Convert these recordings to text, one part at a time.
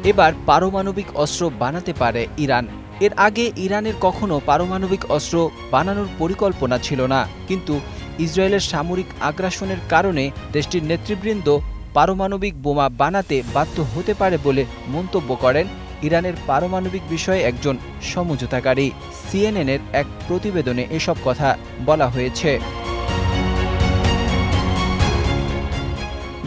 এবার পারমাণবিক অস্ত্র বানাতে পারে ইরান। এর আগে ইরানের কখনো পারমাণবিক অস্ত্র বানানোর পরিকল্পনা ছিল না, কিন্তু ইসরায়েলের সামরিক আগ্রাসনের কারণে দেশটির নেতৃবৃন্দ পারমাণবিক বোমা বানাতে বাধ্য হতে পারে বলে মন্তব্য করেন ইরানের পারমাণবিক বিষয়ে একজন সমঝোতাকারী। সিএনএনের এক প্রতিবেদনে এসব কথা বলা হয়েছে।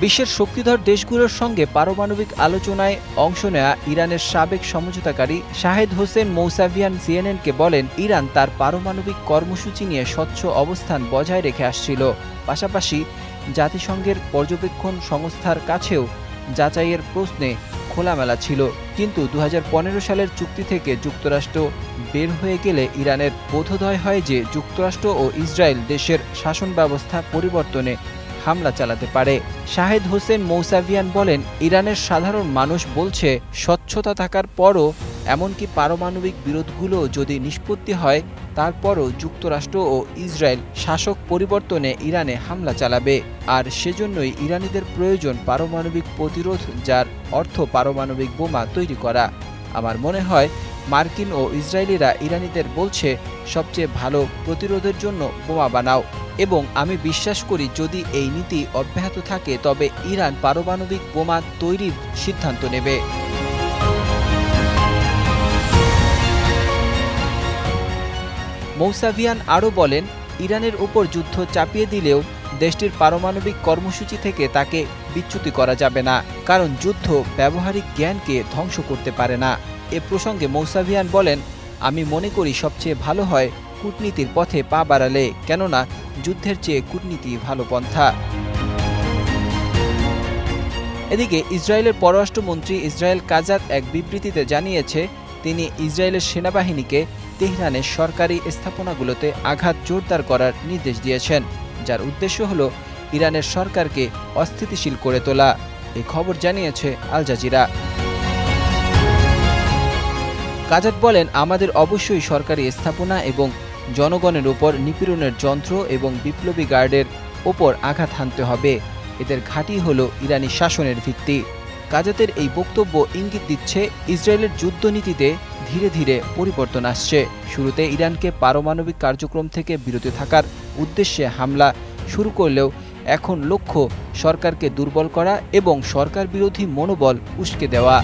বিশ্বের শক্তিধর দেশগুলোর সঙ্গে পারমাণবিক আলোচনায় অংশ নেয়া ইরানের সাবেক সমঝোতাকারী শাহেদ হোসেন মৌসাভিয়ান সিএনএনকে বলেন, ইরান তার পারমাণবিক কর্মসূচি নিয়ে স্বচ্ছ অবস্থান বজায় রেখে আসছিল, পাশাপাশি জাতিসংঘের পর্যবেক্ষণ সংস্থার কাছেও যাচাইয়ের প্রশ্নে খোলামেলা ছিল। কিন্তু 2015 সালের চুক্তি থেকে যুক্তরাষ্ট্র বের হয়ে গেলে ইরানের বোধোদয় হয় যে যুক্তরাষ্ট্র ও ইসরায়েল দেশের শাসন ব্যবস্থা পরিবর্তনে হামলা চালাতে পারে। শাহেদ হোসেন মৌসাভিয়ান বলেন, ইরানের সাধারণ মানুষ বলছে স্বচ্ছতা থাকার পরও, এমনকি পারমাণবিক বিরোধগুলো যদি নিষ্পত্তি হয়, তারপরও যুক্তরাষ্ট্র ও ইসরায়েল শাসক পরিবর্তনে ইরানে হামলা চালাবে। আর সেজন্যই ইরানিদের প্রয়োজন পারমাণবিক প্রতিরোধ, যার অর্থ পারমাণবিক বোমা তৈরি করা। আমার মনে হয় মার্কিন ও ইসরায়েলিরা ইরানিদের বলছে সবচেয়ে ভালো প্রতিরোধের জন্য বোমা বানাও, এবং আমি বিশ্বাস করি যদি এই নীতি অব্যাহত থাকে তবে ইরান পারমাণবিক বোমা তৈরির সিদ্ধান্ত নেবে। মৌসাভিয়ান আরও বলেন, ইরানের উপর যুদ্ধ চাপিয়ে দিলেও দেশটির পারমাণবিক কর্মসূচি থেকে তাকে বিচ্যুতি করা যাবে না, কারণ যুদ্ধ ব্যবহারিক জ্ঞানকে ধ্বংস করতে পারে না। এ প্রসঙ্গে মৌসাভিয়ান বলেন, আমি মনে করি সবচেয়ে ভালো হয় কূটনীতির পথে পা বাড়ালে, কেননা যুদ্ধের চেয়ে কূটনীতি ভালো পন্থা। এদিকে ইসরায়েলের পররাষ্ট্রমন্ত্রী ইসরায়েল কাজাত এক বিবৃতিতে জানিয়েছে, তিনি ইসরায়েলের সেনাবাহিনীকে তেহরানের সরকারি স্থাপনাগুলোতে আঘাত জোরদার করার নির্দেশ দিয়েছেন, যার উদ্দেশ্য হল ইরানের সরকারকে অস্থিতিশীল করে তোলা। এই খবর জানিয়েছে আল জাজিরা। কাজাত বলেন, আমাদের অবশ্যই সরকারি স্থাপনা এবং জনগণের উপর নিপীড়নের যন্ত্র এবং বিপ্লবী গার্ডের ওপর আঘাত হানতে হবে। এদের ঘাঁটি হল ইরানি শাসনের ভিত্তি। কাজাতের এই বক্তব্য ইঙ্গিত দিচ্ছে ইসরায়েলের যুদ্ধনীতিতে ধীরে ধীরে পরিবর্তন আসছে। শুরুতে ইরানকে পারমাণবিক কার্যক্রম থেকে বিরত থাকার উদ্দেশ্যে হামলা শুরু করলেও এখন লক্ষ্য সরকারকে দুর্বল করা এবং সরকার বিরোধী মনোবল উস্কে দেওয়া।